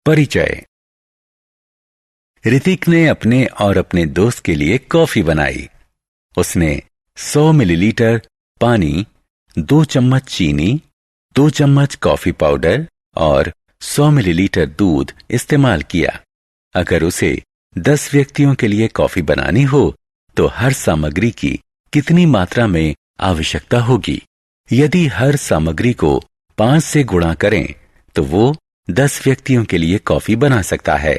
परिचय। ऋतिक ने अपने और अपने दोस्त के लिए कॉफी बनाई। उसने 100 मिलीलीटर पानी, 2 चम्मच चीनी, 2 चम्मच कॉफी पाउडर और 100 मिलीलीटर दूध इस्तेमाल किया। अगर उसे 10 व्यक्तियों के लिए कॉफी बनानी हो तो हर सामग्री की कितनी मात्रा में आवश्यकता होगी? यदि हर सामग्री को 5 से गुणा करें तो वो 10 व्यक्तियों के लिए कॉफी बना सकता है।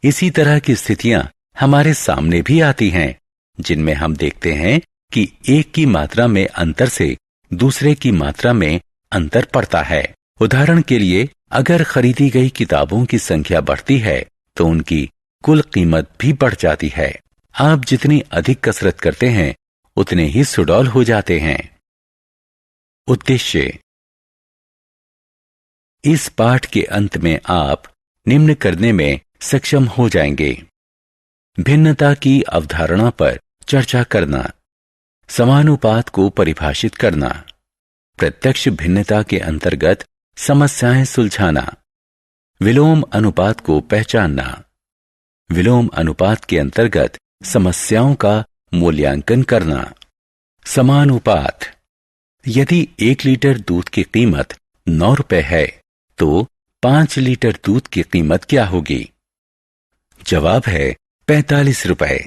इसी तरह की स्थितियां हमारे सामने भी आती हैं, जिनमें हम देखते हैं कि एक की मात्रा में अंतर से दूसरे की मात्रा में अंतर पड़ता है। उदाहरण के लिए, अगर खरीदी गई किताबों की संख्या बढ़ती है तो उनकी कुल कीमत भी बढ़ जाती है। आप जितनी अधिक कसरत करते हैं उतने ही सुडौल हो जाते हैं। उद्देश्य। इस पाठ के अंत में आप निम्न करने में सक्षम हो जाएंगे: भिन्नता की अवधारणा पर चर्चा करना, समानुपात को परिभाषित करना, प्रत्यक्ष भिन्नता के अंतर्गत समस्याएं सुलझाना, विलोम अनुपात को पहचानना, विलोम अनुपात के अंतर्गत समस्याओं का मूल्यांकन करना। समानुपात। यदि 1 लीटर दूध की कीमत 9 रुपए है तो 5 लीटर दूध की कीमत क्या होगी? जवाब है 45 रुपए।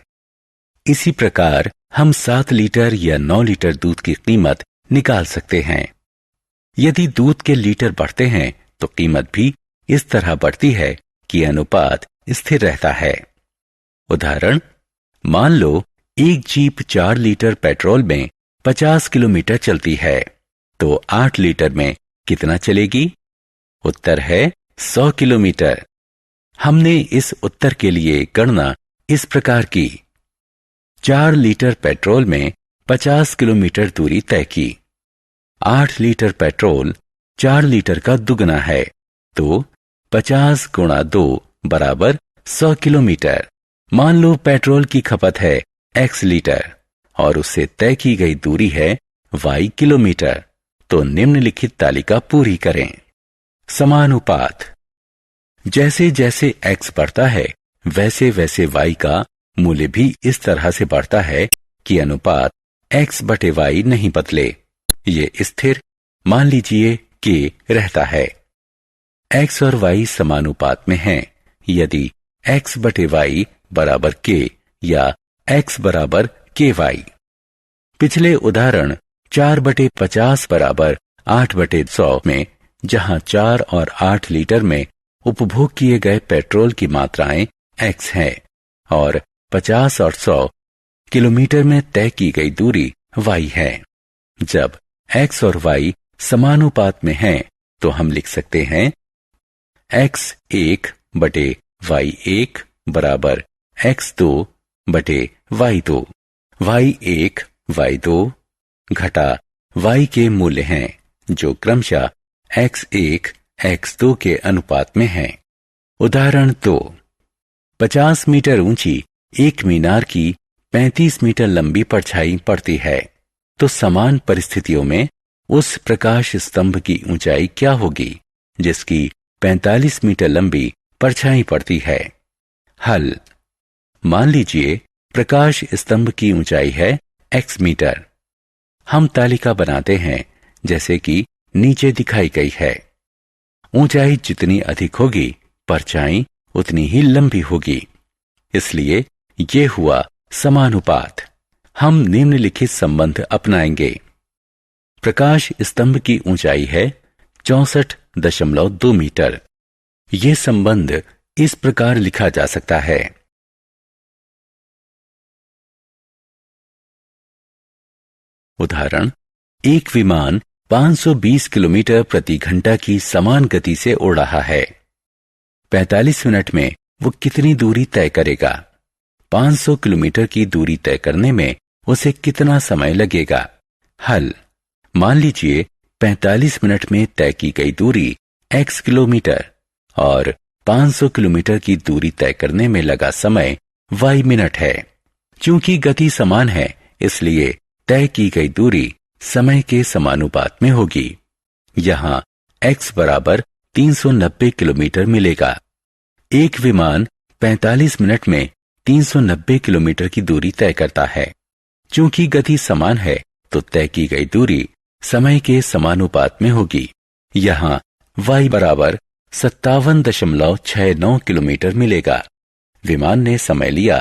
इसी प्रकार हम 7 लीटर या 9 लीटर दूध की कीमत निकाल सकते हैं। यदि दूध के लीटर बढ़ते हैं तो कीमत भी इस तरह बढ़ती है कि अनुपात स्थिर रहता है। उदाहरण, मान लो एक जीप 4 लीटर पेट्रोल में 50 किलोमीटर चलती है तो 8 लीटर में कितना चलेगी? उत्तर है 100 किलोमीटर। हमने इस उत्तर के लिए गणना इस प्रकार की: 4 लीटर पेट्रोल में 50 किलोमीटर दूरी तय की। 8 लीटर पेट्रोल 4 लीटर का दुगना है तो 50 गुणा 2 बराबर 100 किलोमीटर। मान लो पेट्रोल की खपत है x लीटर और उससे तय की गई दूरी है y किलोमीटर, तो निम्नलिखित तालिका पूरी करें। समानुपात। जैसे जैसे x बढ़ता है वैसे वैसे y का मूल्य भी इस तरह से बढ़ता है कि अनुपात x बटे y नहीं बदले, ये स्थिर, मान लीजिए k रहता है। x और y समानुपात में हैं यदि x बटे y बराबर k या x बराबर ky। पिछले उदाहरण 4 बटे 50 बराबर 8 बटे 100 में, जहां 4 और 8 लीटर में उपभोग किए गए पेट्रोल की मात्राएं x हैं और 50 और 100 किलोमीटर में तय की गई दूरी y है। जब x और y समानुपात में हैं तो हम लिख सकते हैं x1 बटे y1 बराबर x2 बटे y2। y1 y2 घटा y के मूल्य हैं जो क्रमशः x1 x2 के अनुपात में हैं। उदाहरण 2, 50 मीटर ऊंची एक मीनार की 35 मीटर लंबी परछाई पड़ती है, तो समान परिस्थितियों में उस प्रकाश स्तंभ की ऊंचाई क्या होगी जिसकी 45 मीटर लंबी परछाई पड़ती है? हल। मान लीजिए प्रकाश स्तंभ की ऊंचाई है x मीटर। हम तालिका बनाते हैं जैसे कि नीचे दिखाई गई है। ऊंचाई जितनी अधिक होगी परछाई उतनी ही लंबी होगी, इसलिए ये हुआ समानुपात। हम निम्नलिखित संबंध अपनाएंगे। प्रकाश स्तंभ की ऊंचाई है 64.2 मीटर। यह संबंध इस प्रकार लिखा जा सकता है: उदाहरण, एक विमान 520 किलोमीटर प्रति घंटा की समान गति से उड़ रहा है। 45 मिनट में वो कितनी दूरी तय करेगा? 500 किलोमीटर की दूरी तय करने में उसे कितना समय लगेगा? हल। मान लीजिए 45 मिनट में तय की गई दूरी x किलोमीटर और 500 किलोमीटर की दूरी तय करने में लगा समय y मिनट है। चूंकि गति समान है इसलिए तय की गई दूरी समय के समानुपात में होगी। यहां x बराबर 390 किलोमीटर मिलेगा। एक विमान 45 मिनट में 390 किलोमीटर की दूरी तय करता है। चूंकि गति समान है तो तय की गई दूरी समय के समानुपात में होगी। यहाँ y बराबर 57.69 किलोमीटर मिलेगा। विमान ने समय लिया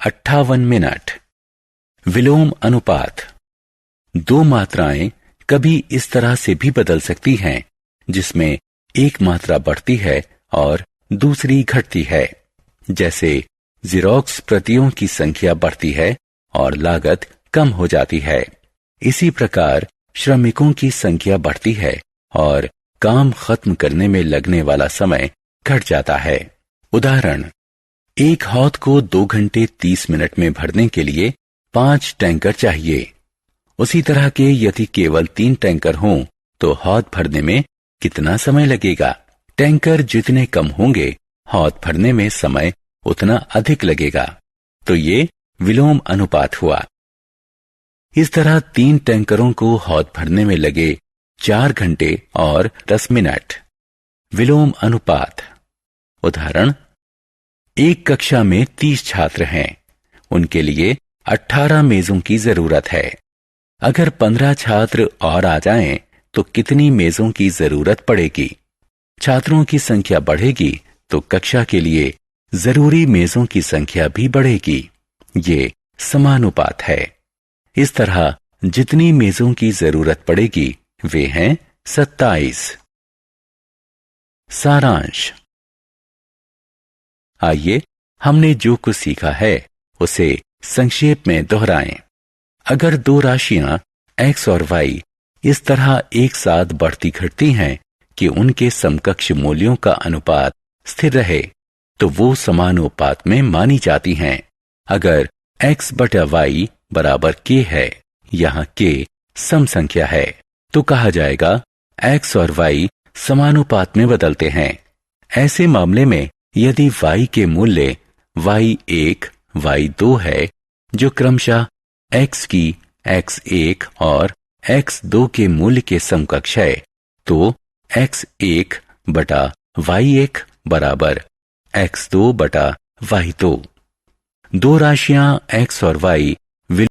58 मिनट। विलोम अनुपात। दो मात्राएं कभी इस तरह से भी बदल सकती हैं जिसमें एक मात्रा बढ़ती है और दूसरी घटती है। जैसे ज़ेरॉक्स प्रतियों की संख्या बढ़ती है और लागत कम हो जाती है। इसी प्रकार श्रमिकों की संख्या बढ़ती है और काम खत्म करने में लगने वाला समय घट जाता है। उदाहरण, एक हौद को 2 घंटे 30 मिनट में भरने के लिए 5 टैंकर चाहिए। उसी तरह के यदि केवल 3 टैंकर हों तो हौद भरने में कितना समय लगेगा? टैंकर जितने कम होंगे हौद भरने में समय उतना अधिक लगेगा। तो ये विलोम अनुपात हुआ। इस तरह 3 टैंकरों को हौद भरने में लगे 4 घंटे और 10 मिनट। विलोम अनुपात। उदाहरण, एक कक्षा में 30 छात्र हैं। उनके लिए 18 मेजों की जरूरत है। अगर 15 छात्र और आ जाएं तो कितनी मेजों की जरूरत पड़ेगी? छात्रों की संख्या बढ़ेगी तो कक्षा के लिए जरूरी मेजों की संख्या भी बढ़ेगी। ये समानुपात है। इस तरह जितनी मेजों की जरूरत पड़ेगी वे हैं 27। सारांश। आइए हमने जो कुछ सीखा है उसे संक्षेप में दोहराएं। अगर दो राशियां x और y इस तरह एक साथ बढ़ती घटती हैं कि उनके समकक्ष मूल्यों का अनुपात स्थिर रहे तो वो समानुपात में मानी जाती हैं। अगर x बटा y बराबर k है, यहाँ k सम संख्या है, तो कहा जाएगा x और y समानुपात में बदलते हैं। ऐसे मामले में यदि y के मूल्य y1, y2 है जो क्रमशः x की x1 और x2 के मूल्य के समकक्ष है, तो x1 बटा y1 बराबर x2 बटा y2। दो राशियां x और y